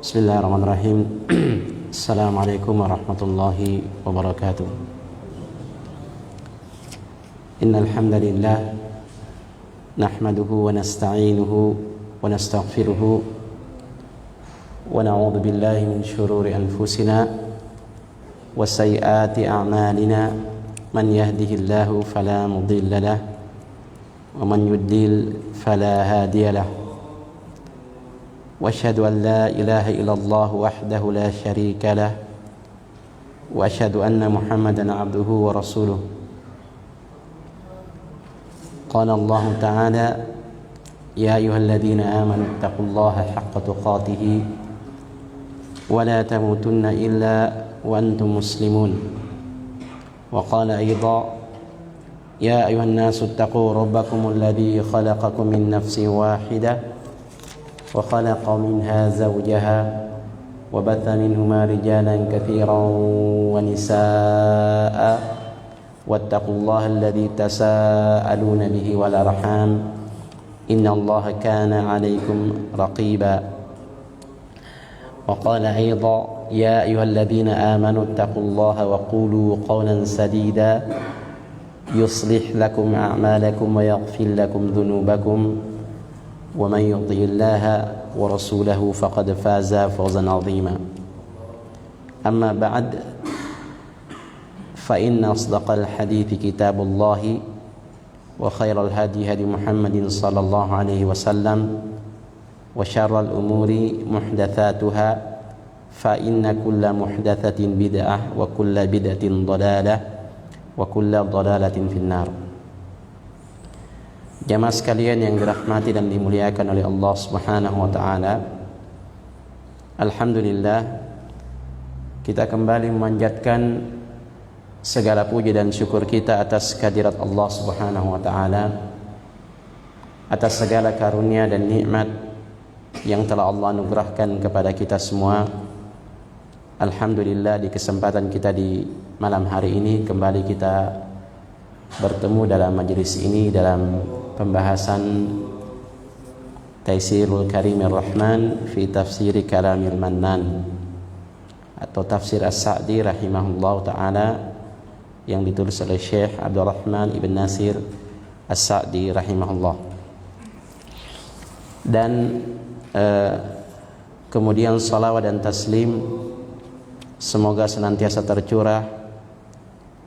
Bismillahirrahmanirrahim. Assalamualaikum warahmatullahi wabarakatuh. Innal hamdalillah nahmaduhu wa nasta'inuhu wa nastaghfiruhu wa na'udzu billahi min shururi anfusina wa sayyiati a'malina. Man yahdihillahu fala mudilla lahu wa man yudlil fala hadiya lahu. وأشهد أن لا إله إلا الله وحده لا شريك له وأشهد أن محمدا عبده ورسوله. قال الله تعالى: يا أيها الذين آمنوا اتقوا الله حق تقاته ولا تموتن إلا وأنتم مسلمون. وقال أيضا: يا أيها الناس اتقوا ربكم الذي خلقكم من نفس واحدة وخلق منها زوجها وبث منهما رجالا كثيرا ونساء واتقوا الله الذي تساءلون به والأرحام إن الله كان عليكم رقيبا. وقال أيضا: يا أيها الذين آمنوا اتقوا الله وقولوا قولا سديدا يصلح لكم أعمالكم ويغفر لكم ذنوبكم ومن يطع الله ورسوله فقد فاز فوزا عظيما. أما بعد، فإن أصدق الحديث كتاب الله وخير الهدي هدي محمد صلى الله عليه وسلم وشر الأمور محدثاتها فإن كل محدثة بدعة وكل بدعة ضلالة وكل ضلالة في النار. Jamaah sekalian yang dirahmati dan dimuliakan oleh Allah Subhanahu wa taala, alhamdulillah kita kembali memanjatkan segala puji dan syukur kita atas kehadirat Allah Subhanahu wa taala, atas segala karunia dan nikmat yang telah Allah anugerahkan kepada kita semua. Alhamdulillah, di kesempatan kita di malam hari ini kembali kita bertemu dalam majelis ini dalam pembahasan Taisirul Karimir Rahman fi Tafsiri Kalamil Mannan atau Tafsir As-Sa'di rahimahullah ta'ala yang ditulis oleh Syekh Abdurrahman Ibn Nasir As-Sa'di rahimahullah. Dan kemudian salawat dan taslim semoga senantiasa tercurah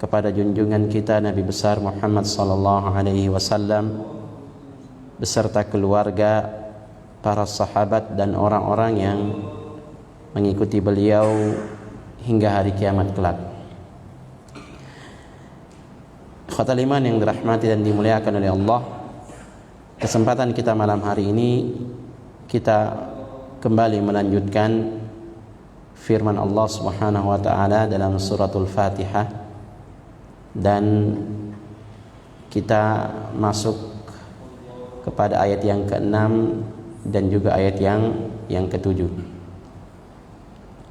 kepada junjungan kita Nabi besar Muhammad sallallahu alaihi wasallam beserta keluarga, para sahabat dan orang-orang yang mengikuti beliau hingga hari kiamat kelak. Ikhwatal iman yang dirahmati dan dimuliakan oleh Allah, kesempatan kita malam hari ini kita kembali melanjutkan firman Allah Subhanahu wa taala dalam suratul Fatihah, dan kita masuk kepada ayat yang ke-6 dan juga ayat yang ke-7.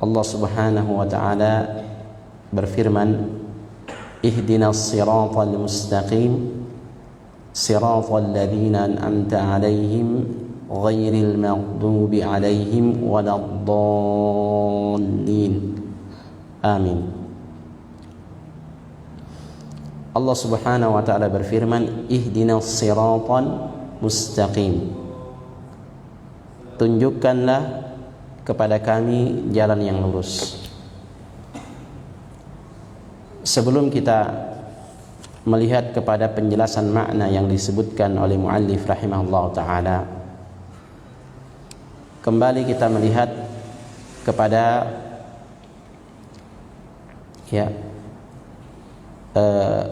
Allah Subhanahu wa taala berfirman: ihdinas siratal mustaqim siratal ladzina an'amta 'alaihim ghairil maghdubi 'alaihim waladdallin. Amin. Allah Subhanahu wa taala berfirman, ihdinas siratal mustaqim, tunjukkanlah kepada kami jalan yang lurus. Sebelum kita melihat kepada penjelasan makna yang disebutkan oleh muallif rahimahullah taala, kembali kita melihat kepada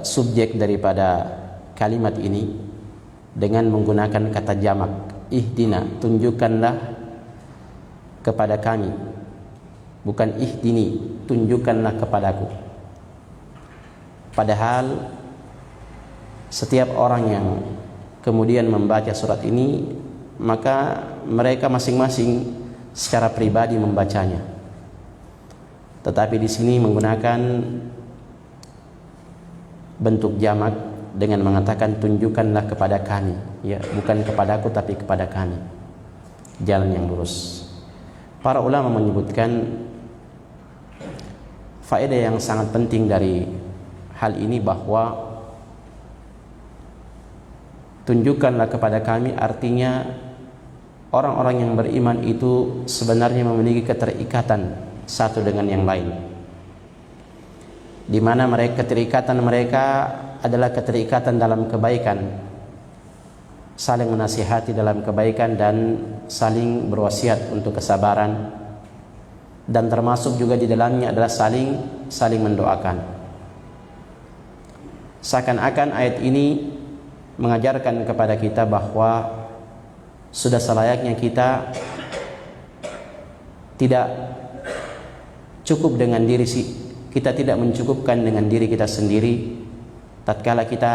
subjek daripada kalimat ini dengan menggunakan kata jamak. Ihdina, tunjukkanlah kepada kami, bukan ihdini, tunjukkanlah kepadaku. Padahal setiap orang yang kemudian membaca surat ini, maka mereka masing-masing secara pribadi membacanya. Tetapi di sini menggunakan bentuk jamak dengan mengatakan tunjukkanlah kepada kami, ya, bukan kepadaku tapi kepada kami jalan yang lurus. Para ulama menyebutkan faedah yang sangat penting dari hal ini, bahwa tunjukkanlah kepada kami, artinya orang-orang yang beriman itu sebenarnya memiliki keterikatan satu dengan yang lain, di mana keterikatan mereka adalah keterikatan dalam kebaikan, saling menasihati dalam kebaikan dan saling berwasiat untuk kesabaran, dan termasuk juga di dalamnya adalah saling mendoakan. Seakan-akan ayat ini mengajarkan kepada kita bahwa sudah selayaknya kita tidak cukup dengan diri kita, tidak mencukupkan dengan diri kita sendiri tatkala kita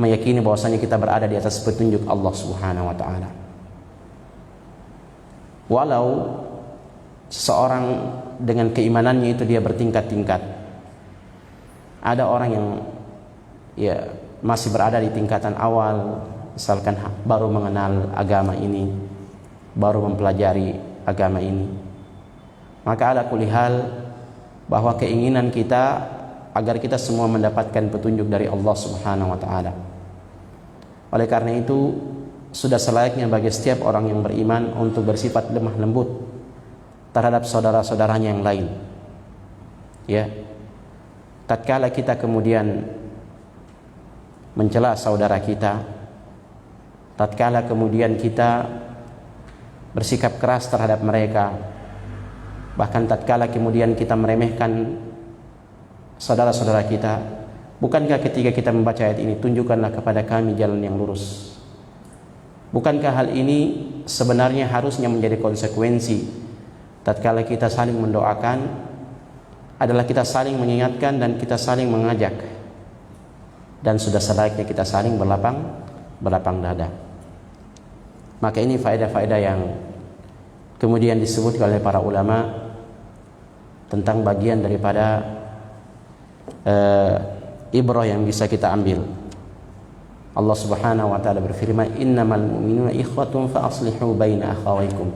meyakini bahwasanya kita berada di atas petunjuk Allah Subhanahu wa taala. Walau seseorang dengan keimanannya itu dia bertingkat-tingkat. Ada orang yang masih berada di tingkatan awal, misalkan baru mengenal agama ini, baru mempelajari agama ini. Maka ala kulli hal, bahwa keinginan kita agar kita semua mendapatkan petunjuk dari Allah Subhanahu wa taala. Oleh karena itu, sudah selayaknya bagi setiap orang yang beriman untuk bersifat lemah lembut terhadap saudara-saudaranya yang lain. Ya. Tatkala kita kemudian mencela saudara kita, tatkala kemudian kita bersikap keras terhadap mereka, bahkan tatkala kemudian kita meremehkan saudara-saudara kita, bukankah ketika kita membaca ayat ini, tunjukkanlah kepada kami jalan yang lurus? Bukankah hal ini sebenarnya harusnya menjadi konsekuensi tatkala kita saling mendoakan adalah kita saling mengingatkan dan kita saling mengajak, dan sudah selayaknya kita saling berlapang dada. Maka ini faedah-faedah yang kemudian disebutkan oleh para ulama tentang bagian daripada ibrah yang bisa kita ambil. Allah Subhanahu wa taala berfirman, innamal mu'minuna ikhwatun fa aslihu baina akhawaykum.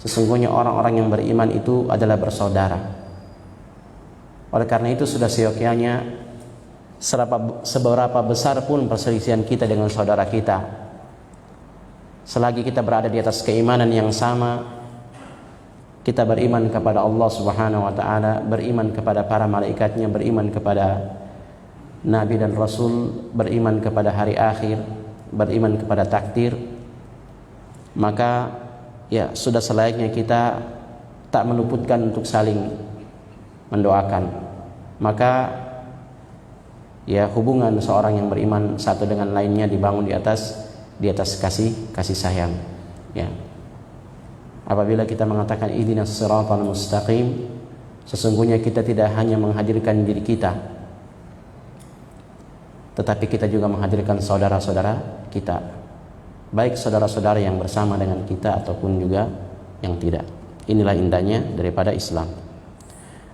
Sesungguhnya orang-orang yang beriman itu adalah bersaudara. Oleh karena itu sudah seyogyanya seberapa besar pun perselisihan kita dengan saudara kita, selagi kita berada di atas keimanan yang sama, kita beriman kepada Allah Subhanahu wa taala, beriman kepada para malaikatnya, beriman kepada nabi dan rasul, beriman kepada hari akhir, beriman kepada takdir, maka sudah selayaknya kita tak meluputkan untuk saling mendoakan. Maka hubungan seorang yang beriman satu dengan lainnya dibangun di atas kasih sayang. Apabila kita mengatakan ihdinas siratal mustaqim, sesungguhnya kita tidak hanya menghadirkan diri kita, tetapi kita juga menghadirkan saudara-saudara kita, baik saudara-saudara yang bersama dengan kita ataupun juga yang tidak. Inilah indahnya daripada Islam.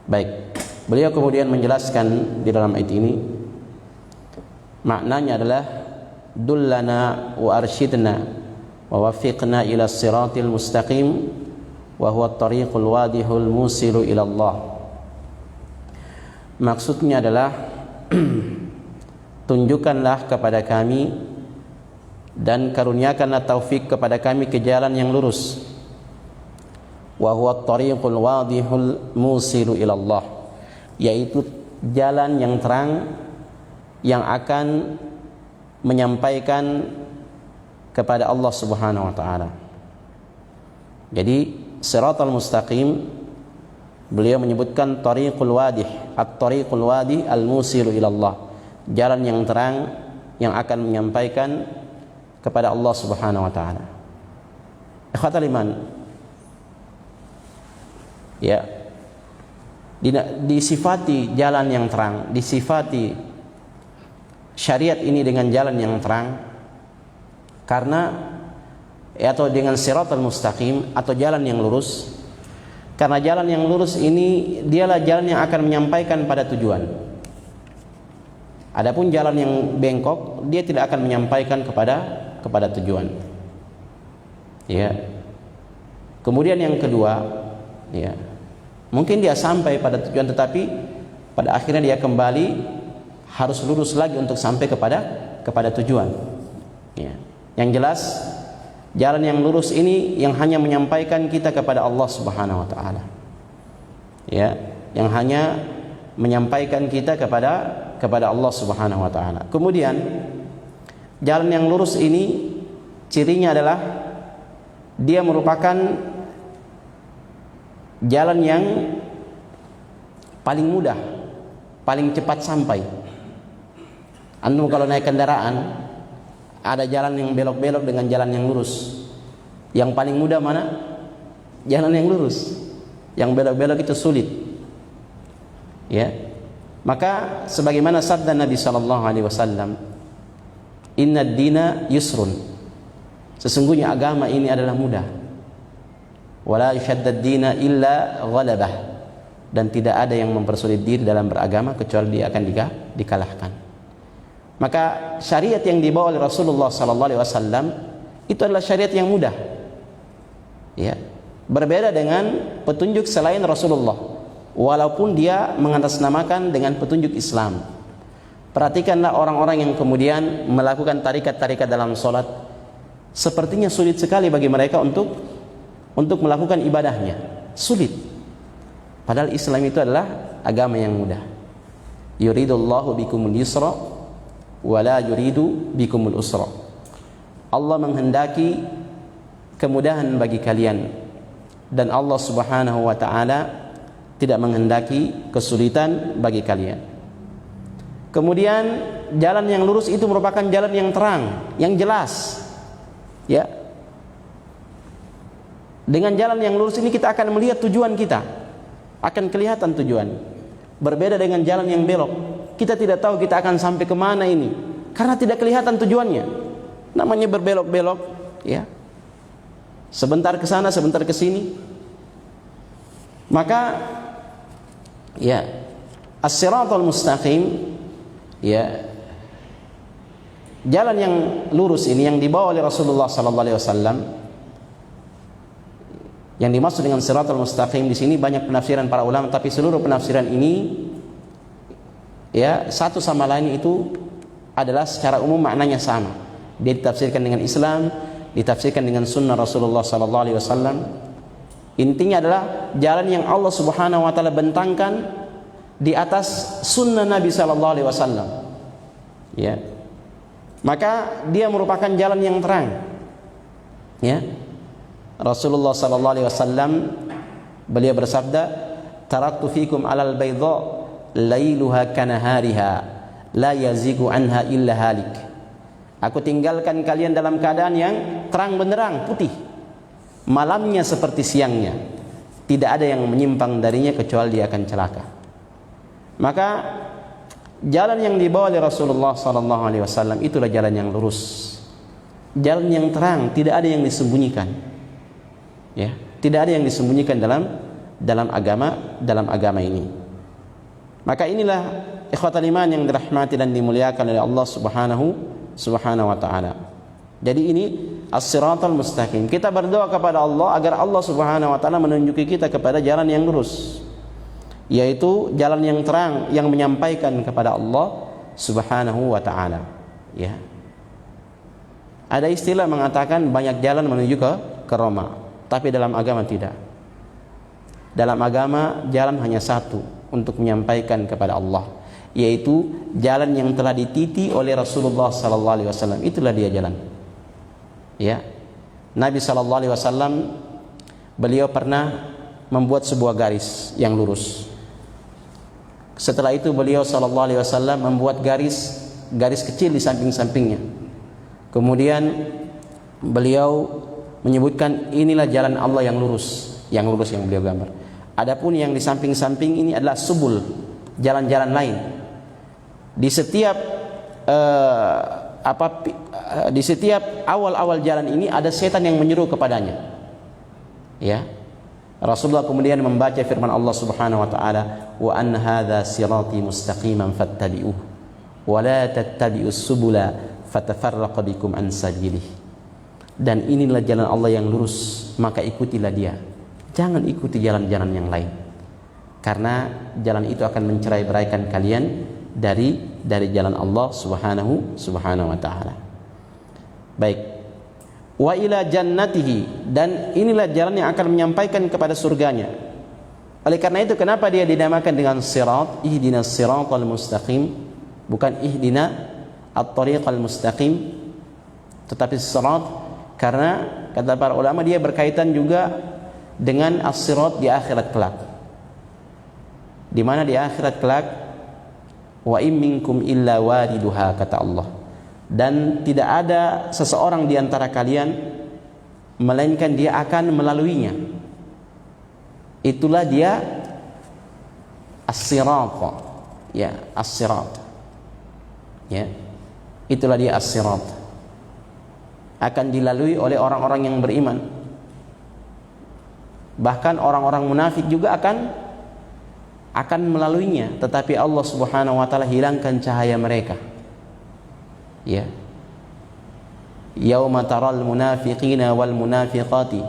Baik, beliau kemudian menjelaskan di dalam ayat ini, maknanya adalah dullana wa arsyidna wa wafiqna ila siratil mustaqim wa huwa at-tariqul wadihul musilu ila Allah. Maksudnya adalah tunjukkanlah kepada kami dan karuniakanlah taufik kepada kami ke jalan yang lurus. Wa huwa at-tariqul wadihul musilu ila Allah, yaitu jalan yang terang yang akan menyampaikan kepada Allah Subhanahu wa taala. Jadi siratal mustaqim, beliau menyebutkan tariqul wadih, at-tariqul wadih al-musilu ila Allah, jalan yang terang yang akan menyampaikan kepada Allah Subhanahu wa taala. Ikhwatal iman, disifati jalan yang terang, disifati syariat ini dengan jalan yang terang karena atau dengan siratal mustaqim atau jalan yang lurus, karena jalan yang lurus ini dialah jalan yang akan menyampaikan pada tujuan. Adapun jalan yang bengkok, dia tidak akan menyampaikan kepada tujuan. Kemudian yang kedua, ya, mungkin dia sampai pada tujuan tetapi pada akhirnya dia kembali harus lurus lagi untuk sampai kepada tujuan. Ya. Yang jelas jalan yang lurus ini yang hanya menyampaikan kita kepada Allah Subhanahu wa taala. Ya, yang hanya menyampaikan kita kepada Allah Subhanahu wa taala. Kemudian jalan yang lurus ini cirinya adalah dia merupakan jalan yang paling mudah, paling cepat sampai. Antum kalau naik kendaraan ada jalan yang belok-belok dengan jalan yang lurus. Yang paling mudah mana? Jalan yang lurus. Yang belok-belok itu sulit. Ya. Maka sebagaimana sabda Nabi sallallahu alaihi wasallam, "Innad dina yusrun." Sesungguhnya agama ini adalah mudah. Wala yushaddad dina illa ghalabah. Dan tidak ada yang mempersulit diri dalam beragama kecuali dia akan dikalahkan. Maka syariat yang dibawa oleh Rasulullah sallallahu alaihi wasallam itu adalah syariat yang mudah. Ya. Berbeda dengan petunjuk selain Rasulullah, walaupun dia mengatasnamakan dengan petunjuk Islam. Perhatikanlah orang-orang yang kemudian melakukan tarikat-tarikat dalam sholat, sepertinya sulit sekali bagi mereka untuk melakukan ibadahnya. Sulit. Padahal Islam itu adalah agama yang mudah. Yuridullahu bikumul yusra wa la yuridu bikumul usra. Allah menghendaki kemudahan bagi kalian, dan Allah Subhanahu wa taala tidak menghendaki kesulitan bagi kalian. Kemudian jalan yang lurus itu merupakan jalan yang terang, yang jelas. Ya. Dengan jalan yang lurus ini kita akan melihat tujuan kita, akan kelihatan tujuan. Berbeda dengan jalan yang belok, kita tidak tahu kita akan sampai kemana ini, karena tidak kelihatan tujuannya. Namanya berbelok-belok, ya. Sebentar ke sana, sebentar ke sini. Maka, ya, as-siratal mustaqim, ya, jalan yang lurus ini yang dibawa oleh Rasulullah sallallahu alaihi wasallam. Yang dimaksud dengan siratal mustaqim di sini banyak penafsiran para ulama, tapi seluruh penafsiran ini, ya, satu sama lain itu adalah secara umum maknanya sama. Dia ditafsirkan dengan Islam, ditafsirkan dengan sunnah Rasulullah sallallahu alaihi wasallam. Intinya adalah jalan yang Allah Subhanahu wa taala bentangkan di atas sunnah Nabi sallallahu alaihi wasallam. Ya. Maka dia merupakan jalan yang terang. Ya. Rasulullah sallallahu alaihi wasallam beliau bersabda, "Taraktu fikum 'alal baydha lailuha kanahariha la yazigu anha illa halik." Aku tinggalkan kalian dalam keadaan yang terang benderang, putih. Malamnya seperti siangnya. Tidak ada yang menyimpang darinya kecuali dia akan celaka. Maka jalan yang dibawa oleh Rasulullah sallallahu alaihi wasallam itulah jalan yang lurus. Jalan yang terang, tidak ada yang disembunyikan. Ya, tidak ada yang disembunyikan dalam agama ini. Maka inilah ikhwatal iman yang dirahmati dan dimuliakan oleh Allah Subhanahu wa taala. Jadi ini as-siratal mustaqim. Kita berdoa kepada Allah agar Allah Subhanahu wa taala menunjuki kita kepada jalan yang lurus, yaitu jalan yang terang yang menyampaikan kepada Allah Subhanahu wa taala. Ya. Ada istilah mengatakan banyak jalan menuju ke Roma. Tapi dalam agama tidak. Dalam agama jalan hanya satu untuk menyampaikan kepada Allah, yaitu jalan yang telah dititi oleh Rasulullah sallallahu alaihi wasallam. Itulah dia jalan. Ya. Nabi sallallahu alaihi wasallam beliau pernah membuat sebuah garis yang lurus. Setelah itu beliau sallallahu alaihi wasallam membuat garis kecil di samping-sampingnya. Kemudian beliau menyebutkan inilah jalan Allah yang lurus yang beliau gambar. Adapun yang di samping-samping ini adalah subul, jalan-jalan lain. Di setiap di setiap awal-awal jalan ini ada setan yang menyeru kepadanya. Ya. Rasulullah kemudian membaca firman Allah Subhanahu wa taala, "Wa an hadza sirati mustaqiman fattabi'uhu wa la tattabi'us subula fatafarraqa bikum an sabilihi." dan inilah jalan Allah yang lurus, maka ikutilah dia. Jangan ikuti jalan-jalan yang lain, karena jalan itu akan mencerai-beraikan kalian dari jalan Allah subhanahu wa ta'ala. Baik. Wa ila jannatihi, dan inilah jalan yang akan menyampaikan kepada surganya. Oleh karena itu kenapa dia dinamakan dengan sirat? Ihdinas siratal mustaqim, bukan ihdina at-tariqal mustaqim, tetapi sirat, karena kata para ulama dia berkaitan juga dengan as-sirat di akhirat kelak. Di mana di akhirat kelak, wa in minkum illa wariduha, kata Allah, dan tidak ada seseorang di antara kalian melainkan dia akan melaluinya. Itulah dia as-sirat, ya, as-sirat, ya, itulah dia as-sirat, akan dilalui oleh orang-orang yang beriman. Bahkan orang-orang munafik juga akan melaluinya, tetapi Allah subhanahu wa ta'ala hilangkan cahaya mereka. Ya, yauma taral munafiqina wal munafiqati,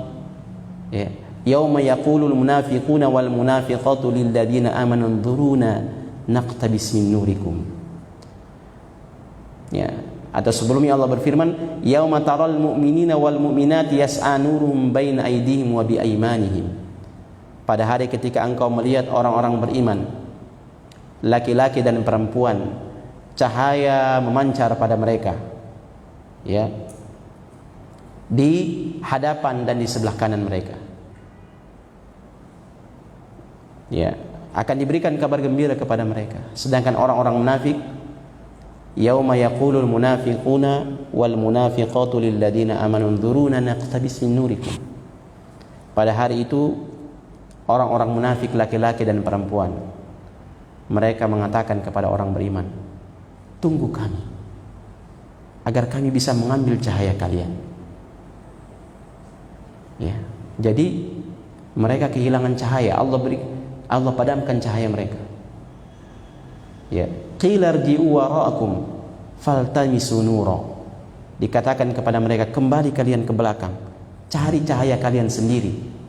ya, yauma yaqulul munafiquna wal munafiqatu lil ladina amanu nzuruna naqtabis min nurikum. Ya, atau sebelumnya Allah berfirman, yauma taral mu'minina wal mu'minati yas'a nuruhum baina aydihim wa bi aymanihim. Pada hari ketika engkau melihat orang-orang beriman, laki-laki dan perempuan, cahaya memancar pada mereka, ya, di hadapan dan di sebelah kanan mereka. Ya, akan diberikan kabar gembira kepada mereka. Sedangkan orang-orang munafik, yauma yaqulul munafiquna wal munafiqatu lil ladina amanu nzuruna naqtabis min nurikum. Pada hari itu orang-orang munafik laki-laki dan perempuan, mereka mengatakan kepada orang beriman, tunggu kami agar kami bisa mengambil cahaya kalian. Ya, jadi mereka kehilangan cahaya. Allah padamkan cahaya mereka. Ya, qila irji'u wara'akum faltamisu nura. Dikatakan kepada mereka, kembali kalian ke belakang, cari cahaya kalian sendiri.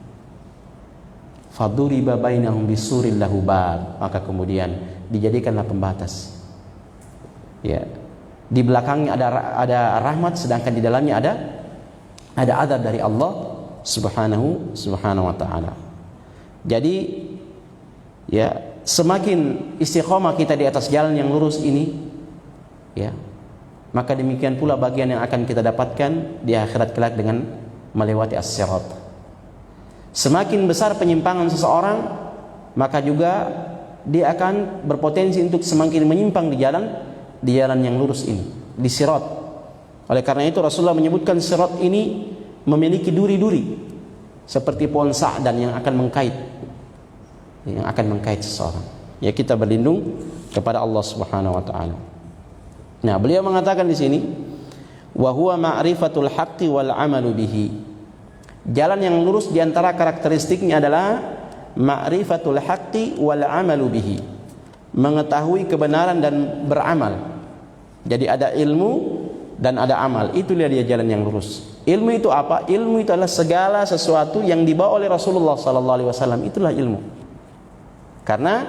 Faduriba bainahum bisuril lahu bab, maka kemudian dijadikanlah pembatas. Ya, di belakangnya ada rahmat, sedangkan di dalamnya ada azab dari Allah subhanahu wa ta'ala. Jadi ya, semakin istiqomah kita di atas jalan yang lurus ini, ya, maka demikian pula bagian yang akan kita dapatkan di akhirat kelak dengan melewati as-sirat. Semakin besar penyimpangan seseorang, maka juga dia akan berpotensi untuk semakin menyimpang di jalan yang lurus ini, di sirat. Oleh karena itu Rasulullah menyebutkan sirat ini memiliki duri-duri seperti pohon sa'dan yang akan mengkait seseorang. Ya, kita berlindung kepada Allah Subhanahu wa taala. Nah, beliau mengatakan di sini, wa huwa ma'rifatul haqqi wal 'amalu bihi. Jalan yang lurus di antara karakteristiknya adalah ma'rifatul haqqi wal 'amalu bihi. Mengetahui kebenaran dan beramal. Jadi ada ilmu dan ada amal. Itulah dia jalan yang lurus. Ilmu itu apa? Ilmu itu adalah segala sesuatu yang dibawa oleh Rasulullah sallallahu alaihi wasallam. Itulah ilmu. Karena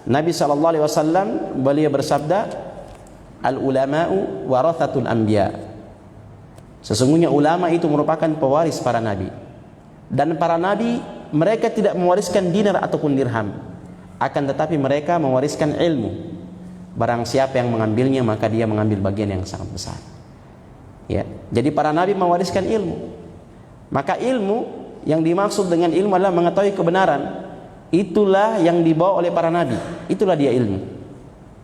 Nabi sallallahu alaihi wasallam beliau bersabda, al ulama'u warathatul anbiya. Sesungguhnya ulama itu merupakan pewaris para nabi. Dan para nabi mereka tidak mewariskan dinar ataupun dirham, akan tetapi mereka mewariskan ilmu. Barang siapa yang mengambilnya, maka dia mengambil bagian yang sangat besar. Ya, jadi para nabi mewariskan ilmu. Maka ilmu yang dimaksud dengan ilmu adalah mengetahui kebenaran. Itulah yang dibawa oleh para nabi. Itulah dia ilmu.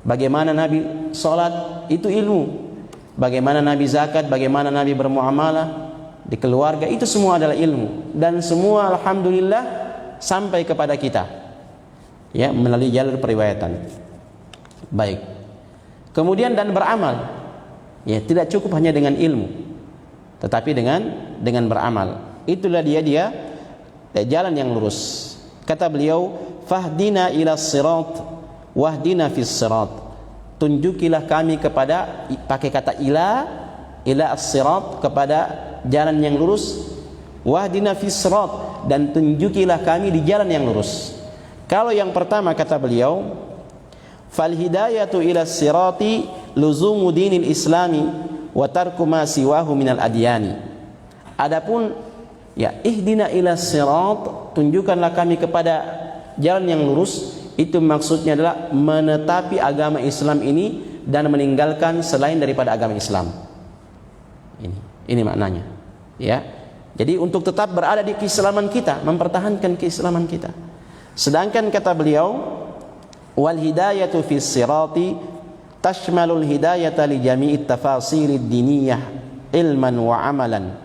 Bagaimana nabi salat, itu ilmu. Bagaimana nabi zakat, bagaimana nabi bermuamalah di keluarga, itu semua adalah ilmu. Dan semua alhamdulillah sampai kepada kita, ya, melalui jalur periwayatan. Baik. Kemudian dan beramal. Ya, tidak cukup hanya dengan ilmu, tetapi dengan beramal. Itulah dia jalan yang lurus. Kata beliau, fahdina ila sirat wahdina fis sirat. Tunjukilah kami kepada, pakai kata ila ila as-sirat, kepada jalan yang lurus, wahdina fis sirat, dan tunjukilah kami di jalan yang lurus. Kalau yang pertama kata beliau, fal hidayatu ila as-sirati luzumu dinil islami wa tarku ma siwahu minal adyani. Adapun ya ihdina ila as-sirat, tunjukkanlah kami kepada jalan yang lurus, itu maksudnya adalah menetapi agama Islam ini dan meninggalkan selain daripada agama Islam. Ini maknanya, ya. Jadi untuk tetap berada di keislaman kita, mempertahankan keislaman kita. Sedangkan kata beliau, wal hidayatu fis sirati tashmalul hidayata li jami'it tafasilid diniyah ilman wa amalan.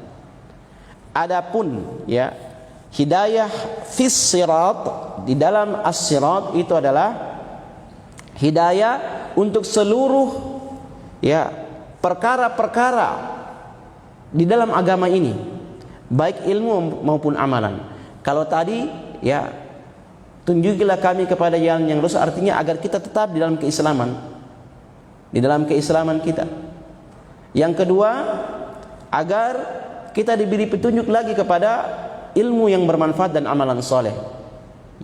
Adapun ya hidayah fis sirat, di dalam as-sirat itu adalah hidayah untuk seluruh ya perkara-perkara di dalam agama ini, baik ilmu maupun amalan. Kalau tadi ya tunjukilah kami kepada jalan yang lurus, artinya agar kita tetap di dalam keislaman, di dalam keislaman kita. Yang kedua, agar kita diberi petunjuk lagi kepada ilmu yang bermanfaat dan amalan soleh.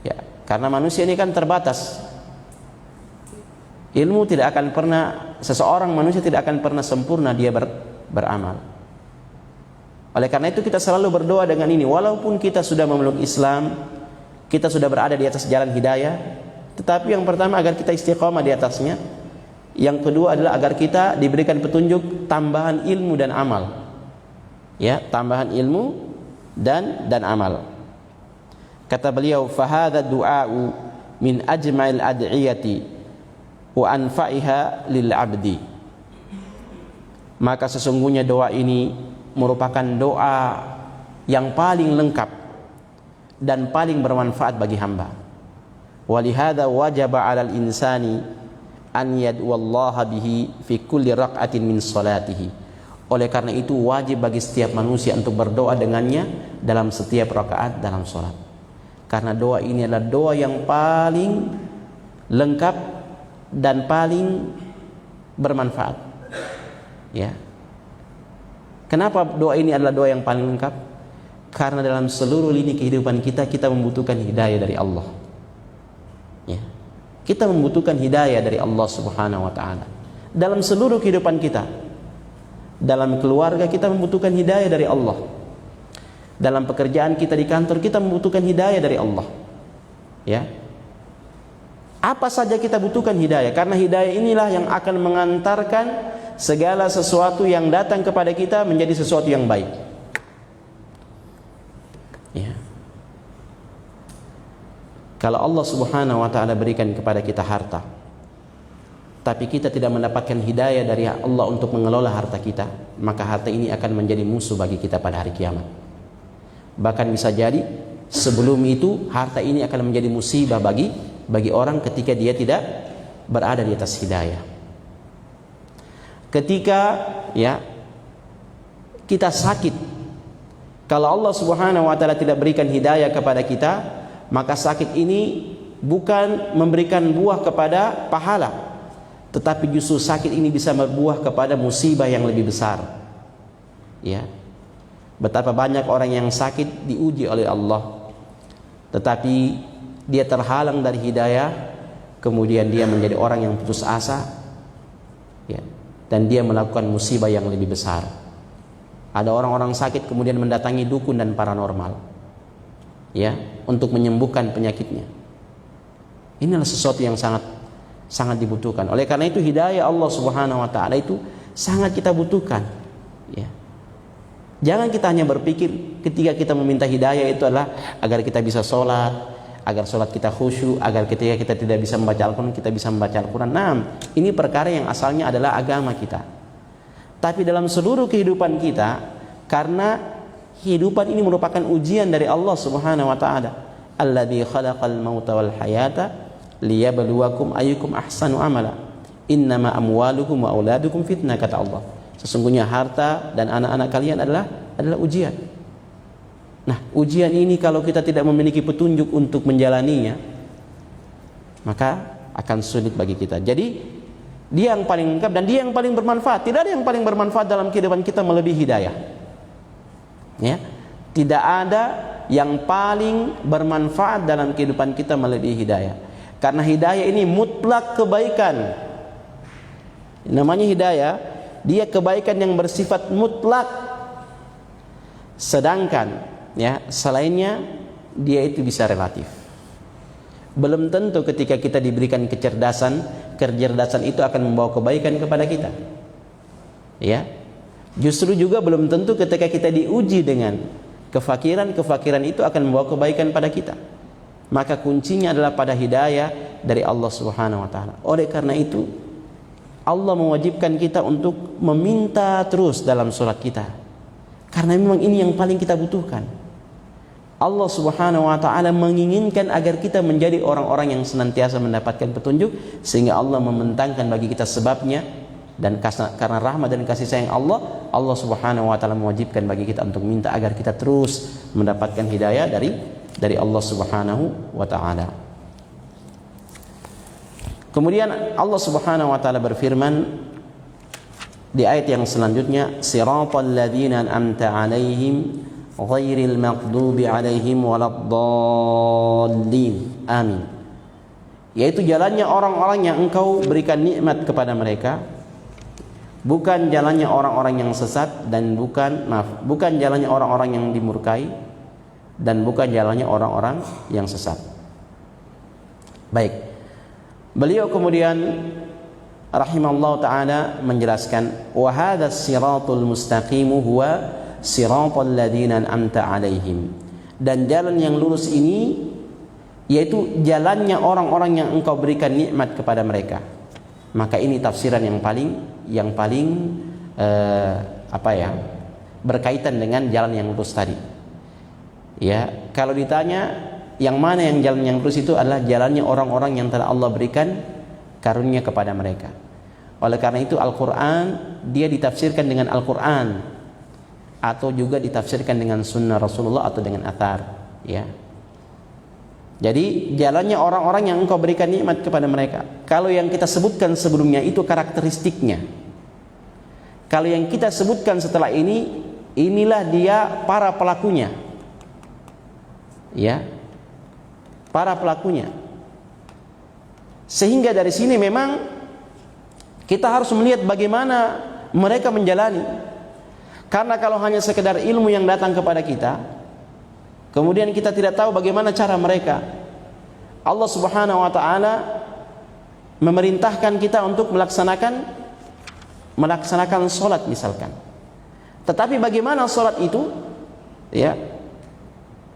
Ya, karena manusia ini kan terbatas. Ilmu tidak akan pernah, seseorang manusia tidak akan pernah sempurna dia beramal. Oleh karena itu kita selalu berdoa dengan ini, walaupun kita sudah memeluk Islam, kita sudah berada di atas jalan hidayah, tetapi yang pertama agar kita istiqamah di atasnya. Yang kedua adalah agar kita diberikan petunjuk tambahan ilmu dan amal. Ya, tambahan ilmu dan amal. Kata beliau, fahadha du'a'u min ajma'il ad'iyati wa anfa'iha lil 'abdi. Maka sesungguhnya doa ini merupakan doa yang paling lengkap dan paling bermanfaat bagi hamba. Walihada wajaba 'alal insani an yad'ullaha bihi fi kulli raq'atin min salatihi. Oleh karena itu wajib bagi setiap manusia untuk berdoa dengannya dalam setiap rakaat dalam salat. Karena doa ini adalah doa yang paling lengkap dan paling bermanfaat. Ya. Kenapa doa ini adalah doa yang paling lengkap? Karena dalam seluruh lini kehidupan kita, kita membutuhkan hidayah dari Allah. Ya. Kita membutuhkan hidayah dari Allah Subhanahu wa ta'ala. Dalam seluruh kehidupan kita. Dalam keluarga kita membutuhkan hidayah dari Allah. Dalam pekerjaan kita di kantor kita membutuhkan hidayah dari Allah. Ya. Apa saja kita butuhkan hidayah, karena hidayah inilah yang akan mengantarkan segala sesuatu yang datang kepada kita menjadi sesuatu yang baik. Ya. Kalau Allah Subhanahu wa ta'ala berikan kepada kita harta, tapi kita tidak mendapatkan hidayah dari Allah untuk mengelola harta kita, maka harta ini akan menjadi musuh bagi kita pada hari kiamat. Bahkan bisa jadi sebelum itu harta ini akan menjadi musibah bagi orang ketika dia tidak berada di atas hidayah. Ketika ya kita sakit, kalau Allah Subhanahu wa ta'ala tidak berikan hidayah kepada kita, maka sakit ini bukan memberikan buah kepada pahala, tetapi justru sakit ini bisa berbuah kepada musibah yang lebih besar. Ya. Betapa banyak orang yang sakit diuji oleh Allah, tetapi dia terhalang dari hidayah, kemudian dia menjadi orang yang putus asa. Ya. Dan dia melakukan musibah yang lebih besar. Ada orang-orang sakit kemudian mendatangi dukun dan paranormal, ya, untuk menyembuhkan penyakitnya. Inilah sesuatu yang sangat dibutuhkan. Oleh karena itu hidayah Allah Subhanahu wa ta'ala itu sangat kita butuhkan. Ya. Jangan kita hanya berpikir ketika kita meminta hidayah itu adalah agar kita bisa sholat, agar sholat kita khusyuk, agar ketika kita tidak bisa membaca Al-Quran, kita bisa membaca Al-Quran. Nah, ini perkara yang asalnya adalah agama kita. Tapi dalam seluruh kehidupan kita, karena kehidupan ini merupakan ujian dari Allah Subhanahu wa ta'ala. Alladzi khalaqal mauta wal hayata liyabluwakum ayyukum ahsanu amala. Innama amwalukum wa auladukum fitnah, kata Allah. Sesungguhnya harta dan anak-anak kalian adalah ujian. Nah, ujian ini kalau kita tidak memiliki petunjuk untuk menjalaninya, maka akan sulit bagi kita. Jadi Dia yang paling lengkap dan dia yang paling bermanfaat. Tidak ada yang paling bermanfaat dalam kehidupan kita melebihi hidayah. Ya. Tidak ada yang paling bermanfaat dalam kehidupan kita melebihi hidayah. Karena hidayah ini mutlak kebaikan. Namanya hidayah, dia kebaikan yang bersifat mutlak. Sedangkan ya, selainnya dia itu bisa relatif. Belum tentu ketika kita diberikan kecerdasan itu akan membawa kebaikan kepada kita. Ya. Justru juga belum tentu ketika kita diuji dengan kefakiran itu akan membawa kebaikan pada kita. Maka kuncinya adalah pada hidayah dari Allah Subhanahu wa taala. Oleh karena itu, Allah mewajibkan kita untuk meminta terus dalam salat kita. Karena memang ini yang paling kita butuhkan. Allah Subhanahu wa taala menginginkan agar kita menjadi orang-orang yang senantiasa mendapatkan petunjuk, sehingga Allah membentangkan bagi kita sebabnya, dan karena rahmat dan kasih sayang Allah Subhanahu wa taala mewajibkan bagi kita untuk minta agar kita terus mendapatkan hidayah dari Allah Subhanahu wa taala. Kemudian Allah Subhanahu wa taala berfirman di ayat yang selanjutnya, siratal ladzina an'amta 'alaihim ghairil maghdubi 'alaihim waladdallin. Amin. Yaitu jalannya orang-orang yang engkau berikan nikmat kepada mereka, bukan jalannya orang-orang yang sesat, dan bukan jalannya orang-orang yang dimurkai, dan bukan jalannya orang-orang yang sesat. Baik. Beliau kemudian rahimallahu taala menjelaskan, wa hadzal siratul mustaqimu huwa siratal ladzina an'amta 'alaihim. Dan jalan yang lurus ini yaitu jalannya orang-orang yang engkau berikan nikmat kepada mereka. Maka ini tafsiran yang paling berkaitan dengan jalan yang lurus tadi. Ya, kalau ditanya yang mana yang jalan yang lurus, itu adalah jalannya orang-orang yang telah Allah berikan karunia kepada mereka. Oleh karena itu Al-Qur'an dia ditafsirkan dengan Al-Qur'an, atau juga ditafsirkan dengan sunnah Rasulullah atau dengan athar, ya. Jadi jalannya orang-orang yang engkau berikan nikmat kepada mereka. Kalau yang kita sebutkan sebelumnya itu karakteristiknya. Kalau yang kita sebutkan setelah ini, inilah dia para pelakunya. Ya. Para pelakunya. Sehingga dari sini memang kita harus melihat bagaimana mereka menjalani. Karena kalau hanya sekedar ilmu yang datang kepada kita, kemudian kita tidak tahu bagaimana cara mereka. Allah Subhanahu wa taala memerintahkan kita untuk melaksanakan salat misalkan. Tetapi bagaimana salat itu? Ya.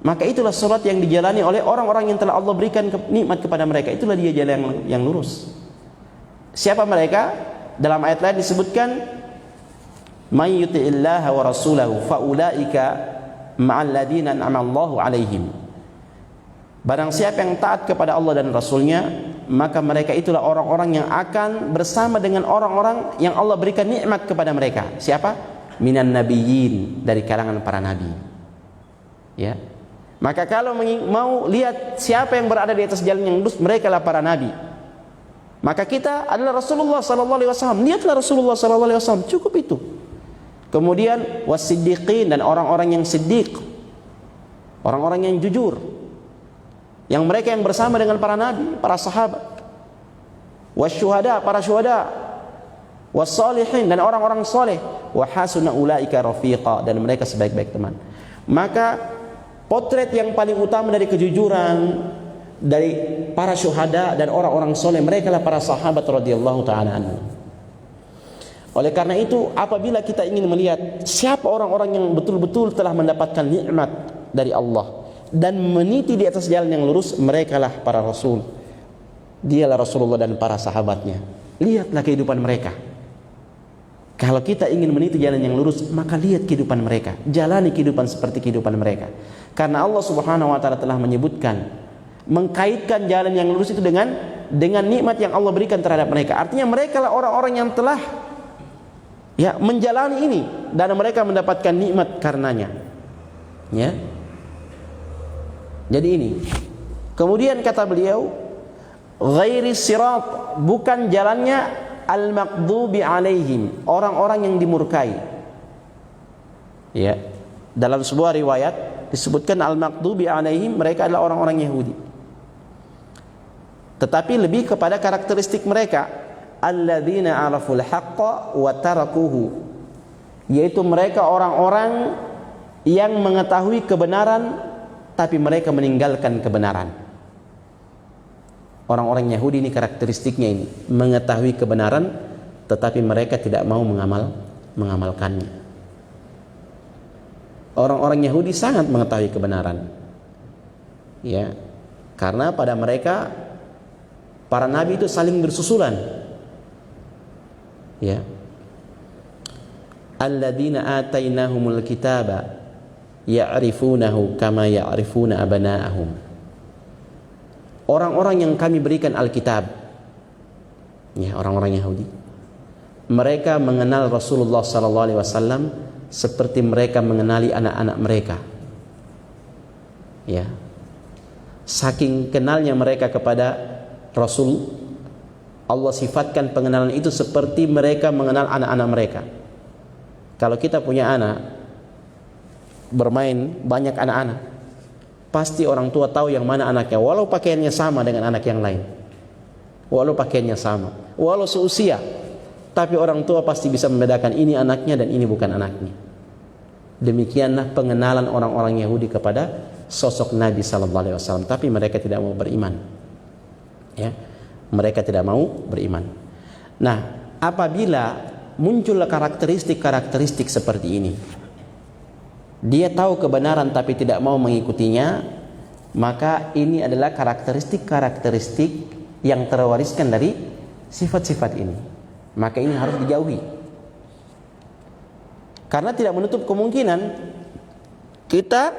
Maka itulah salat yang dijalani oleh orang-orang yang telah Allah berikan nikmat kepada mereka. Itulah dia jalan yang lurus. Siapa mereka? Dalam ayat lain disebutkan, may yuti'illaha wa rasulahu faulaika ma'al ladzina an'ama Allahu 'alaihim. Barang siapa yang taat kepada Allah dan Rasulnya, maka mereka itulah orang-orang yang akan bersama dengan orang-orang yang Allah berikan nikmat kepada mereka. Siapa? Minan nabiyyin, dari kalangan para nabi. Ya. Maka kalau mau lihat siapa yang berada di atas jalan yang lurus, mereka lah para nabi. Maka kita adalah Rasulullah sallallahu alaihi wasallam. Lihatlah Rasulullah sallallahu alaihi wasallam, cukup itu. Kemudian wasiddiqin, dan orang-orang yang siddiq, orang-orang yang jujur, yang mereka yang bersama dengan para nabi, para sahabat. Wasyuhada, para syuhada. Wassalihin, dan orang-orang saleh. Wa hasuna ulaika rafiqa, dan mereka sebaik-baik teman. Maka potret yang paling utama dari kejujuran dari para syuhada dan orang-orang saleh, mereka lah para sahabat radhiyallahu taala anhum. Oleh karena itu, apabila kita ingin melihat siapa orang-orang yang betul-betul telah mendapatkan nikmat dari Allah dan meniti di atas jalan yang lurus, merekalah para rasul. Dialah Rasulullah dan para sahabatnya. Lihatlah kehidupan mereka. Kalau kita ingin meniti jalan yang lurus, maka lihat kehidupan mereka. Jalani kehidupan seperti kehidupan mereka. Karena Allah Subhanahu wa taala telah menyebutkan, mengkaitkan jalan yang lurus itu dengan nikmat yang Allah berikan terhadap mereka. Artinya mereka lah orang-orang yang telah menjalani ini, dan mereka mendapatkan nikmat karenanya. Ya. Jadi ini. Kemudian kata beliau, ghairi sirat, bukan jalannya al-maghdubi alaihim, orang-orang yang dimurkai. Ya. Dalam sebuah riwayat disebutkan al-maghdubi alaihim, mereka adalah orang-orang Yahudi. Tetapi lebih kepada karakteristik mereka, alladzina araful haqqa wa tarakuhu, yaitu mereka orang-orang yang mengetahui kebenaran tapi mereka meninggalkan kebenaran. Orang-orang Yahudi ini karakteristiknya ini, mengetahui kebenaran tetapi mereka tidak mau mengamalkannya. Orang-orang Yahudi sangat mengetahui kebenaran. Ya. Karena pada mereka para nabi itu saling bersusulan. Ya. Alladzina atainahumul kitaba ya'rifunahu kama ya'rifuna abana'ahum. Orang-orang yang kami berikan Alkitab, ya, orang-orang Yahudi, mereka mengenal Rasulullah sallallahu alaihi wasallam seperti mereka mengenali anak-anak mereka. Ya. Saking kenalnya mereka kepada Rasul, Allah sifatkan pengenalan itu seperti mereka mengenal anak-anak mereka. Kalau kita punya anak, bermain banyak anak-anak, pasti orang tua tahu yang mana anaknya, walau pakaiannya sama dengan anak yang lain, walau pakaiannya sama, walau seusia, tapi orang tua pasti bisa membedakan ini anaknya dan ini bukan anaknya. Demikianlah pengenalan orang-orang Yahudi kepada sosok Nabi sallallahu alaihi wasallam, tapi mereka tidak mau beriman. Ya, mereka tidak mau beriman. Nah, apabila muncul karakteristik-karakteristik seperti ini, dia tahu kebenaran tapi tidak mau mengikutinya, maka ini adalah karakteristik-karakteristik yang terwariskan dari sifat-sifat ini. Maka ini harus dijauhi. Karena tidak menutup kemungkinan kita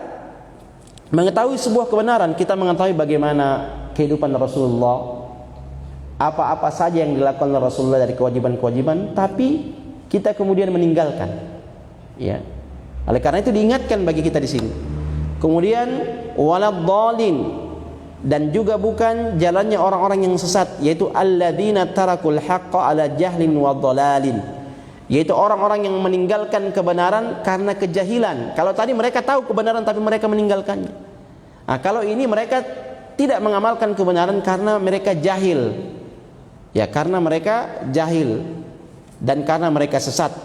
mengetahui sebuah kebenaran, kita mengetahui bagaimana kehidupan Rasulullah, apa-apa saja yang dilakukan oleh Rasulullah dari kewajiban-kewajiban, tapi kita kemudian meninggalkan. Ya. Oleh karena itu diingatkan bagi kita di sini. Kemudian waladhdallin, dan juga bukan jalannya orang-orang yang sesat, yaitu alladzina tarakul haqqa ala jahlin wa dhalalin, yaitu orang-orang yang meninggalkan kebenaran karena kejahilan. Kalau tadi mereka tahu kebenaran tapi mereka meninggalkannya. Nah, kalau ini mereka tidak mengamalkan kebenaran karena mereka jahil. Ya, karena mereka jahil dan karena mereka sesat.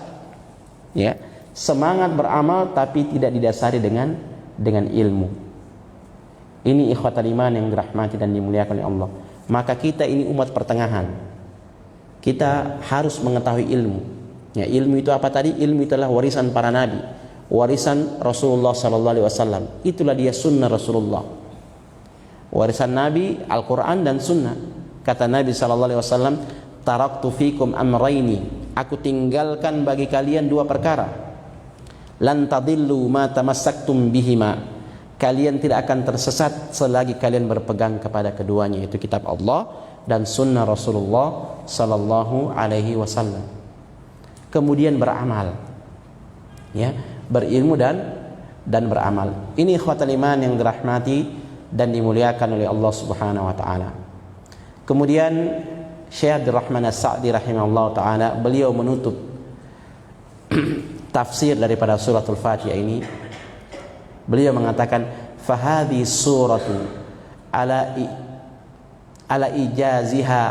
Ya, semangat beramal tapi tidak didasari dengan ilmu. Ini ikhwatal iman yang dirahmati dan dimuliakan oleh Allah. Maka kita ini umat pertengahan. Kita harus mengetahui ilmu. Ya, ilmu itu apa tadi? Ilmu itu adalah warisan para nabi, warisan Rasulullah sallallahu alaihi wasallam. Itulah dia sunnah Rasulullah. Warisan Nabi Al-Quran dan Sunnah. Kata Nabi sallallahu alaihi wasallam, taraktu fikum amraini, aku tinggalkan bagi kalian dua perkara. Lan tadillu ma tamassaktum bihima, kalian tidak akan tersesat selagi kalian berpegang kepada keduanya, yaitu kitab Allah dan sunnah Rasulullah sallallahu alaihi wasallam. Kemudian beramal. Ya, berilmu dan beramal. Ini ikhwatul iman yang dirahmati dan dimuliakan oleh Allah Subhanahu wa taala. Kemudian Syekh Abdul Rahman As-Sa'di rahimahullah taala, beliau menutup tafsir daripada suratul Fatihah ini. Beliau mengatakan, "Fahadhi suratu ala ijaziha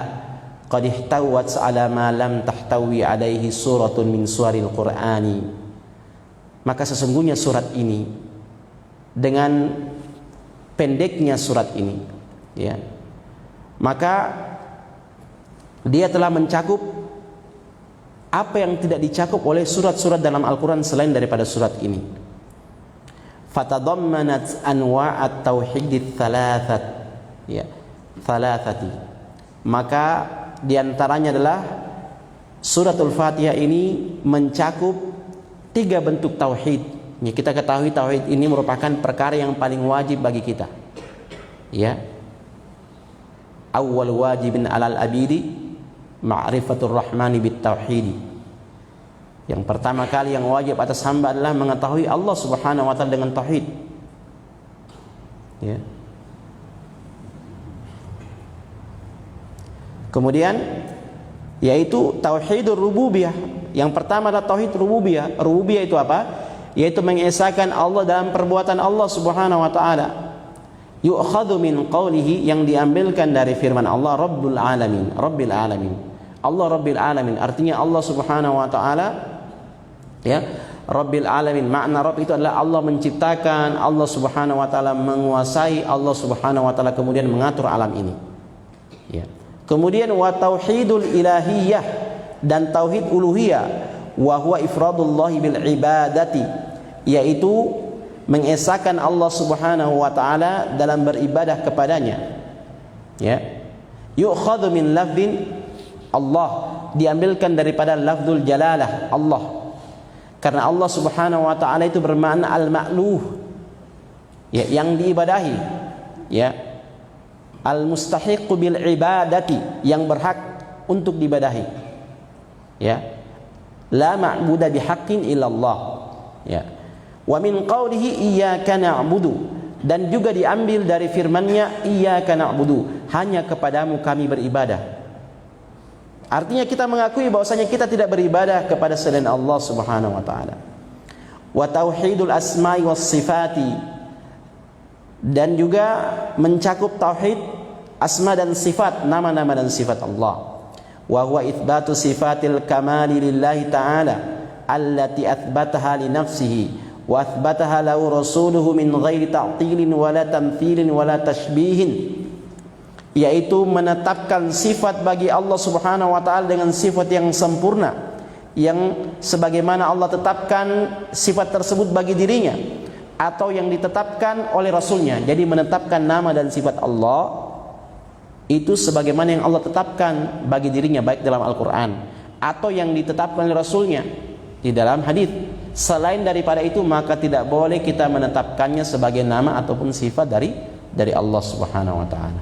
qad ihtawat ala ma lam tahtawi alaihi suratun min suwaril Qur'ani." Maka sesungguhnya surat ini, dengan pendeknya surat ini, ya, maka dia telah mencakup apa yang tidak dicakup oleh surat-surat dalam Al-Quran selain daripada surat ini. Fatadammanat anwa'at tauhidit thalathat, ya, thalathati. Maka diantaranya adalah suratul Fatihah ini mencakup 3 bentuk tauhid. Ya, kita ketahui tauhid ini merupakan perkara yang paling wajib bagi kita. Ya. Awwal wajibin 'alal abidi ma'rifatur rahmani bit tauhid. Yang pertama kali yang wajib atas hamba adalah mengetahui Allah Subhanahu wa taala dengan tauhid. Ya. Kemudian yaitu tauhidur rububiyah. Yang pertama adalah tauhid rububiyah. Rububiyah itu apa? Yaitu mengesahkan Allah dalam perbuatan Allah Subhanahu wa taala. Yu'khadhu min qawlihi, yang diambilkan dari firman Allah, Rabbul alamin, Rabbil alamin. Allah Rabbil alamin artinya Allah Subhanahu wa taala, ya, Rabbil alamin. Makna Rabb itu adalah Allah menciptakan, Allah Subhanahu wa taala menguasai, Allah Subhanahu wa taala kemudian mengatur alam ini. Ya. Kemudian wa tauhidul ilahiyah, dan tauhid uluhiyah, wa huwa ifradullah bil ibadati, yaitu mengesahkan Allah Subhanahu wa taala dalam beribadah kepadanya. Ya. Yu'khadhu min lafdhin Allah, diambilkan daripada lafzul jalalah Allah. Karena Allah Subhanahu wa taala itu bermakna al-ma'luh, ya, yang diibadahi, ya. Al-mustahiq bil ibadati, yang berhak untuk diibadahi, ya. La ma'budu bihaqqin illallah, ya. Wa min qawlihi iyyaka na'budu, dan juga diambil dari firman-Nya iyyaka na'budu, hanya kepadamu kami beribadah. Artinya kita mengakui bahwasanya kita tidak beribadah kepada selain Allah Subhanahu wa taala. Wa tauhidul asma'i was sifati, dan juga mencakup tauhid asma dan sifat, nama-nama dan sifat Allah. Wa huwa itsbatu sifatil kamali lillahi ta'ala allati athbataha li nafsihi wa athbataha lahu rasuluhu min ghairi ta'tilin wala tamthilin wala tashbihin, yaitu menetapkan sifat bagi Allah Subhanahu wa taala dengan sifat yang sempurna, yang sebagaimana Allah tetapkan sifat tersebut bagi dirinya atau yang ditetapkan oleh Rasulnya. Jadi menetapkan nama dan sifat Allah itu sebagaimana yang Allah tetapkan bagi dirinya, baik dalam Al-Quran atau yang ditetapkan oleh Rasulnya di dalam hadis. Selain daripada itu, maka tidak boleh kita menetapkannya sebagai nama ataupun sifat dari Allah Subhanahu wa taala.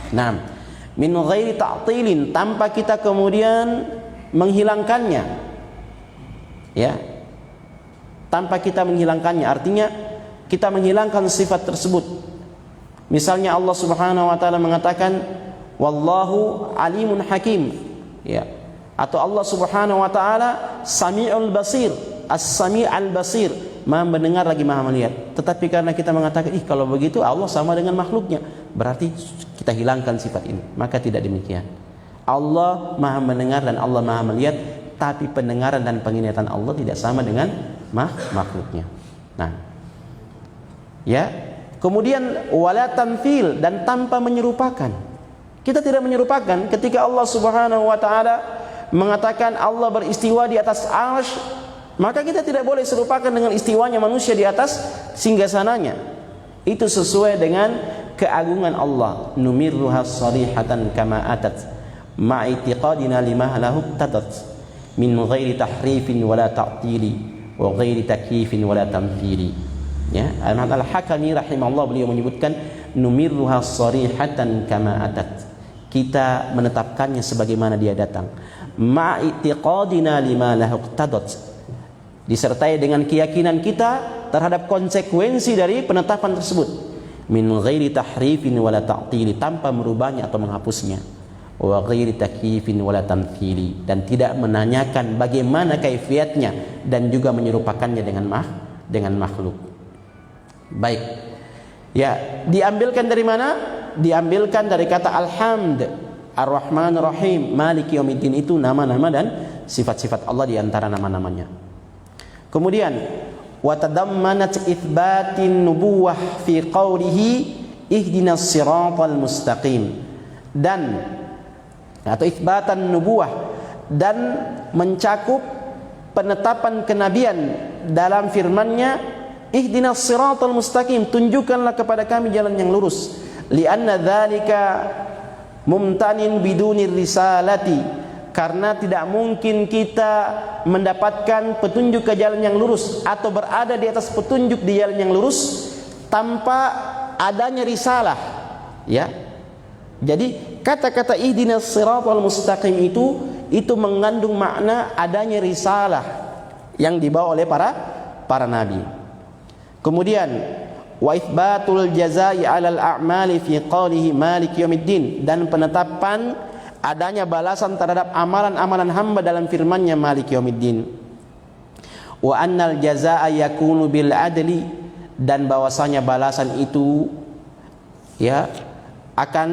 Nah, min ghairi ta'tilin, tanpa kita kemudian menghilangkannya, ya, tanpa kita menghilangkannya, artinya kita menghilangkan sifat tersebut. Misalnya Allah Subhanahu wa taala mengatakan wallahu alimun hakim, ya, atau Allah Subhanahu wa taala sami'ul basir, as-sami' al-basir, maha mendengar lagi maha melihat. Tetapi karena kita mengatakan kalau begitu Allah sama dengan makhluknya, berarti kita hilangkan sifat ini. Maka tidak demikian. Allah maha mendengar dan Allah maha melihat, tapi pendengaran dan penglihatan Allah tidak sama dengan makhluknya. Nah, ya. Kemudian wala tamthil, dan tanpa menyerupakan. Kita tidak menyerupakan ketika Allah Subhanahu wa taala mengatakan Allah beristiwa di atas arsy, maka kita tidak boleh serupakan dengan istiwanya manusia di atas singgasananya. Itu sesuai dengan keagungan Allah. Numirruha sharihatan kama atat ma'itiqadina lima lahu tatat min ghairi tahrifin wala ta'tili wa ghairi takyifin wala tamthili. Ya, Al-Hakami rahimahullah, beliau menyebutkan numirruha sharihatan kama atat, kita menetapkannya sebagaimana dia datang, ma'itiqadina lima lahu tadat, disertai dengan keyakinan kita terhadap konsekuensi dari penetapan tersebut, min ghairi tahrifin wala ta'tili, tanpa merubahnya atau menghapusnya, wa ghairi takyifin wala tamthili, dan tidak menanyakan bagaimana kaifiatnya dan juga menyerupakannya dengan makhluk. Baik. Ya, diambilkan dari mana? Diambilkan dari kata alhamd, ar-rahman ar-rahim, maliki yaumiddin, itu nama-nama dan sifat-sifat Allah di antara nama-namanya. Kemudian wa tadammanat itsbatin nubuwah fi qawlihi ihdinas siratal mustaqim, dan atau itsbatan nubuwah, dan mencakup penetapan kenabian dalam firman-Nya ihdinas siratal mustaqim, tunjukkanlah kepada kami jalan yang lurus. Lianna dzalika mumtanin biduni risalati, karena tidak mungkin kita mendapatkan petunjuk ke jalan yang lurus atau berada di atas petunjuk di jalan yang lurus tanpa adanya risalah, ya. Jadi kata-kata ihdinas siratal mustaqim itu mengandung makna adanya risalah yang dibawa oleh para nabi. Kemudian wa itsbatul jazaa'i 'alal a'mali fi qawlihi maliki yaumiddin, dan penetapan adanya balasan terhadap amalan-amalan hamba dalam firman-Nya Maliki Yaumiddin. Wa annal jazaa'a yakunu bil adli, dan bahwasanya balasan itu ya akan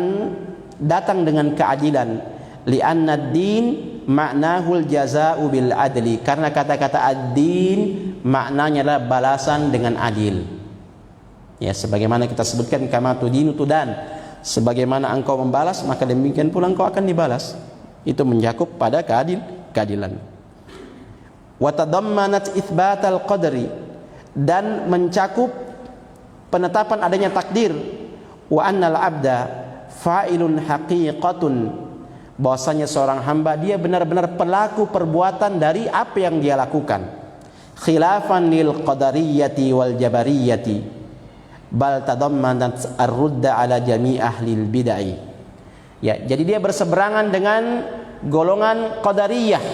datang dengan keadilan. Li anna ad-din ma'nahul jazaa'u bil adli, karena kata-kata ad-din maknanya adalah balasan dengan adil. Ya, sebagaimana kita sebutkan kama tudinu tudan, sebagaimana engkau membalas maka demikian pula engkau akan dibalas. Itu mencakup pada keadilan. Wa tadammanat itsbatal qadri, dan mencakup penetapan adanya takdir. Wa annal abda fa'ilun haqiqatun, bahwasanya seorang hamba dia benar-benar pelaku perbuatan dari apa yang dia lakukan. Khilafan lil qadariyati wal jabariyati, bal tadammanat ar-rudda ala jami' ahlil bid'ah. Ya, jadi dia berseberangan dengan golongan qadariyah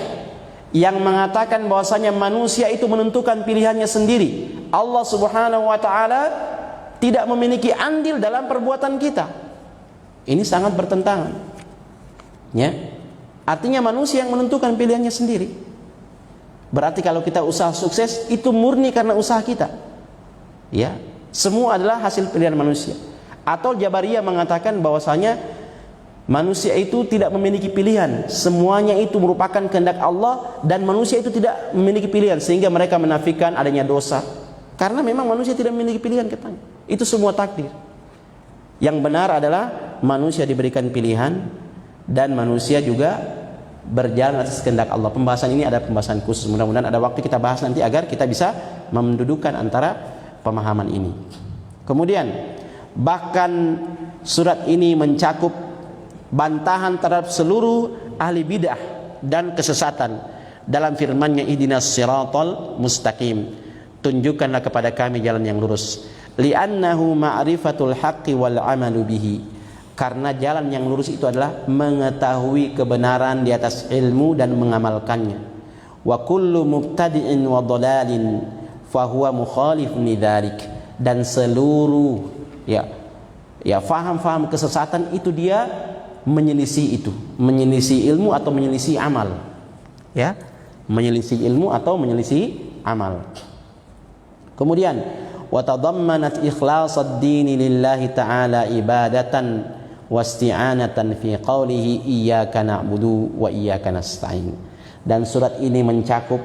yang mengatakan bahwasanya manusia itu menentukan pilihannya sendiri. Allah Subhanahu wa taala tidak memiliki andil dalam perbuatan kita. Ini sangat bertentangan. Ya. Artinya manusia yang menentukan pilihannya sendiri. Berarti kalau kita usaha sukses itu murni karena usaha kita. Ya. Semua adalah hasil pilihan manusia. Atau Jabariyah mengatakan bahwasanya manusia itu tidak memiliki pilihan, semuanya itu merupakan kehendak Allah dan manusia itu tidak memiliki pilihan, sehingga mereka menafikan adanya dosa karena memang manusia tidak memiliki pilihan katanya. Itu semua takdir. Yang benar adalah manusia diberikan pilihan dan manusia juga berjalan atas kehendak Allah. Pembahasan ini ada pembahasan khusus, mudah-mudahan ada waktu kita bahas nanti agar kita bisa mendudukan antara pemahaman ini. Kemudian bahkan surat ini mencakup bantahan terhadap seluruh ahli bid'ah dan kesesatan dalam firman-Nya ihdinas siratal mustaqim, tunjukkanlah kepada kami jalan yang lurus. Li'annahu ma'rifatul haqqi wal 'amalu bihi, karena jalan yang lurus itu adalah mengetahui kebenaran di atas ilmu dan mengamalkannya. Wa kullu mubtadi'in wa dhalalin fa huwa mukhalifun lidzalik, dan seluruh faham-faham kesesatan itu dia menyelisih itu, menyelisih ilmu atau menyelisih amal. Ya, menyelisih ilmu atau menyelisih amal. Kemudian wa tadammanat ikhlasad dini lillahi ta'ala ibadatan wasti'anatan fi qawlihi iyyaka na'budu wa iyyaka nasta'in. Dan surat ini mencakup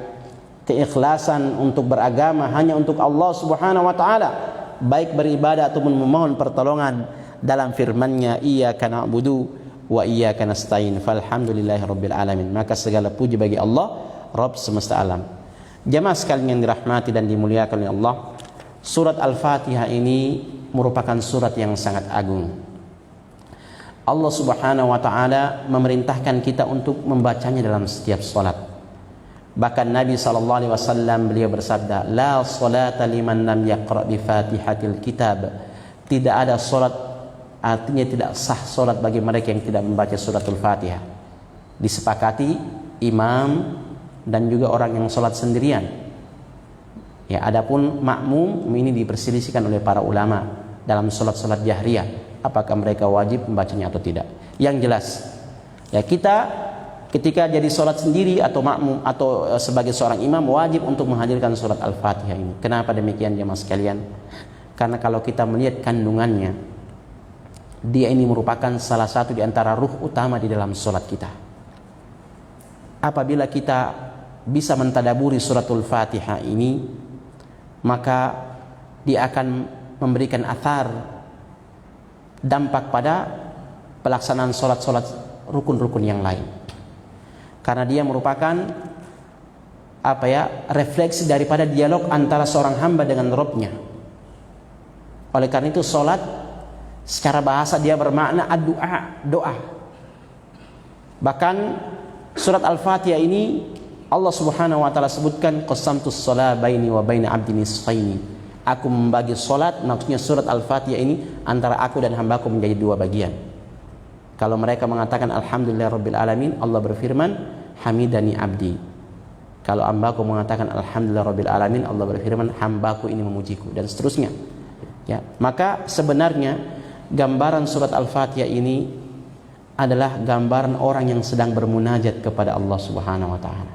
keikhlasan untuk beragama hanya untuk Allah Subhanahu wa taala, baik beribadah ataupun memohon pertolongan dalam firman-Nya iyyaka na'budu wa iyyaka nasta'in. Falhamdulillahi rabbil alamin. Maka segala puji bagi Allah, Rabb semesta alam. Jamaah sekalian yang dirahmati dan dimuliakan oleh Allah, surat Al-Fatihah ini merupakan surat yang sangat agung. Allah Subhanahu wa taala memerintahkan kita untuk membacanya dalam setiap salat. Bahkan Nabi sallallahu alaihi wasallam beliau bersabda, "La salata liman lam yaqra bi Fatihatil kitab." Tidak ada salat, artinya tidak sah solat bagi mereka yang tidak membaca suratul Fatihah. Disepakati imam dan juga orang yang solat sendirian. Ya, adapun makmum ini diperselisihkan oleh para ulama dalam solat-solat jahriyah, apakah mereka wajib membacanya atau tidak. Yang jelas, ya kita ketika jadi solat sendiri atau makmum atau sebagai seorang imam wajib untuk menghadirkan surat Al-Fatihah ini. Kenapa demikian jemaah sekalian? Karena kalau kita melihat kandungannya, dia ini merupakan salah satu di antara ruh utama di dalam solat kita. Apabila kita bisa mentadaburi suratul Fatihah ini, maka dia akan memberikan athar, dampak pada pelaksanaan solat-solat rukun-rukun yang lain. Karena dia merupakan refleksi daripada dialog antara seorang hamba dengan Rabb-Nya. Oleh karena itu solat secara bahasa dia bermakna ad-du'a, doa. Bahkan surat Al-Fatihah ini Allah Subhanahu wa taala sebutkan qasamtus shalah baini wa baina 'abdi nisfaini. Aku membagi salat, maksudnya surat Al-Fatihah ini antara aku dan hambaku menjadi dua bagian. Kalau mereka mengatakan alhamdulillahirabbil alamin, Allah berfirman hamidani 'abdi. Kalau hambaku mengatakan alhamdulillahirabbil alamin, Allah berfirman hambaku ini memujiku, dan seterusnya. Ya, maka sebenarnya gambaran surat Al-Fatihah ini adalah gambaran orang yang sedang bermunajat kepada Allah Subhanahu wa taala.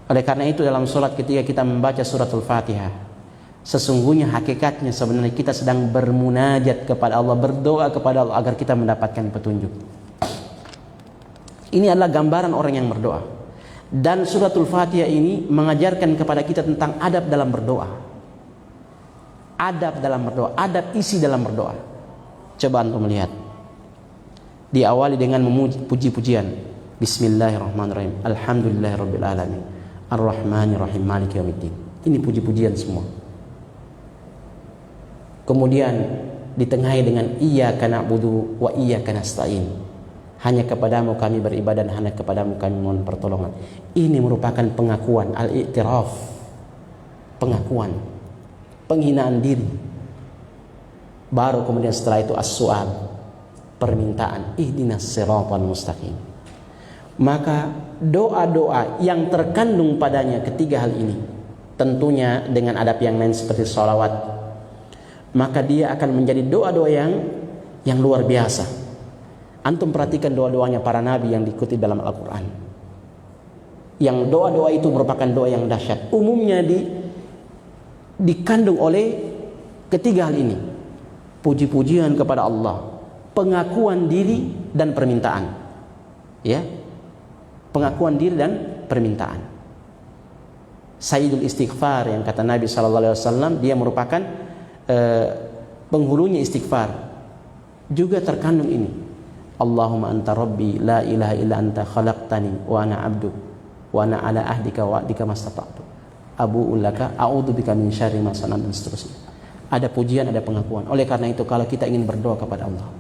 Oleh karena itu dalam salat ketika kita membaca suratul Fatihah, sesungguhnya hakikatnya sebenarnya kita sedang bermunajat kepada Allah, berdoa kepada Allah agar kita mendapatkan petunjuk. Ini adalah gambaran orang yang berdoa. Dan suratul Fatihah ini mengajarkan kepada kita tentang adab dalam berdoa. Adab dalam berdoa, adab isi dalam berdoa. Coba antum melihat. Diawali dengan memuji puji-pujian. Bismillahirrahmanirrahim. Alhamdulillahirabbil alamin. Arrahmanirrahim. Maliki yaumiddin. Ini puji-pujian semua. Kemudian ditengahi dengan iyyaka na'budu wa iyyaka nasta'in. Hanya kepadamu kami beribadah dan hanya kepadamu kami mohon pertolongan. Ini merupakan pengakuan, al-i'tiraf, pengakuan, penghinaan diri. Baru kemudian setelah itu as-su'al, permintaan, ihdinas siratal mustaqim. Maka doa-doa yang terkandung padanya ketiga hal ini, tentunya dengan adab yang lain seperti sholawat, maka dia akan menjadi doa-doa yang luar biasa. Antum perhatikan doa-doanya para nabi yang diikuti dalam Al-Quran. Yang doa-doa itu merupakan doa yang dahsyat. Umumnya dikandung oleh ketiga hal ini. Puji-pujian kepada Allah, pengakuan diri dan permintaan. Ya, pengakuan diri dan permintaan. Sayyidul istighfar yang kata Nabi SAW, dia merupakan penghulunya istighfar. Juga terkandung ini. Allahumma anta rabbi la ilaha illa anta khalaqtani wa ana abduk wa ana ala ahdika wa wa'dika mastata'tu abu'u laka a'udzubika min syarri ma sana'tu dan seterusnya. Ada pujian, ada pengakuan. Oleh karena itu kalau kita ingin berdoa kepada Allah,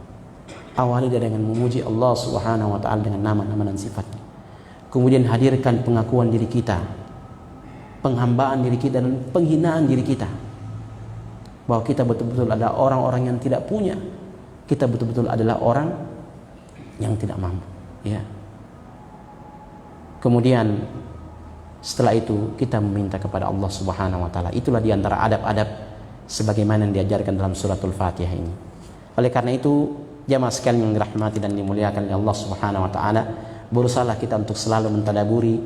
awali dengan memuji Allah Subhanahu wa taala dengan nama-nama dan sifatnya. Kemudian hadirkan pengakuan diri kita, penghambaan diri kita dan penghinaan diri kita. Bahwa kita betul-betul adalah orang-orang yang tidak punya. Kita betul-betul adalah orang yang tidak mampu, ya. Kemudian setelah itu kita meminta kepada Allah Subhanahu wa taala. Itulah diantara adab-adab sebagaimana yang diajarkan dalam suratul Fatihah ini. Oleh karena itu, jamaah sekalian yang dirahmati dan dimuliakan oleh Allah Subhanahu wa taala, berusahalah kita untuk selalu mentadaburi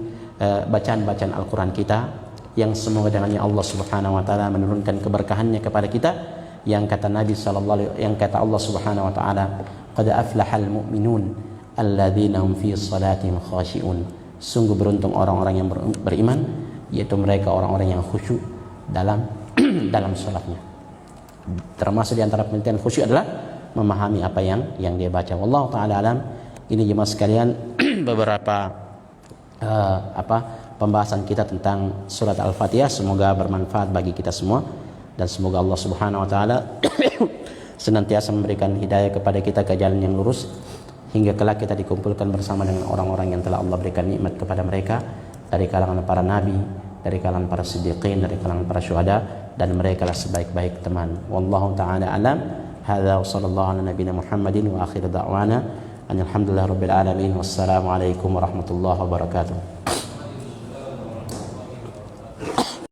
bacaan-bacaan Al-Qur'an kita, yang semoga dengannya Allah Subhanahu wa taala menurunkan keberkahannya kepada kita, yang kata Nabi yang kata Allah Subhanahu wa taala, qad aflahal mu'minun alladzina hum fi salatihim khashi'un. Sungguh beruntung orang-orang yang beriman, yaitu mereka orang-orang yang khusyuk dalam dalam salatnya. Termasuk di antara pengertian khusyuk adalah memahami apa yang dia baca. Wallahu taala alam. Ini jemaah sekalian beberapa pembahasan kita tentang surat Al-Fatihah. Semoga bermanfaat bagi kita semua dan semoga Allah Subhanahu wa taala senantiasa memberikan hidayah kepada kita ke jalan yang lurus hingga kelak kita dikumpulkan bersama dengan orang-orang yang telah Allah berikan nikmat kepada mereka dari kalangan para nabi, dari kalangan para siddiqin, dari kalangan para syuhada, dan mereka lah sebaik-baik teman. Wallahu taala alam. Hadza wa sallallahu ala nabiyina Muhammadin wa akhir da'wana alhamdulillahirabbil alamin. Wassalamu alaikum warahmatullahi wabarakatuh.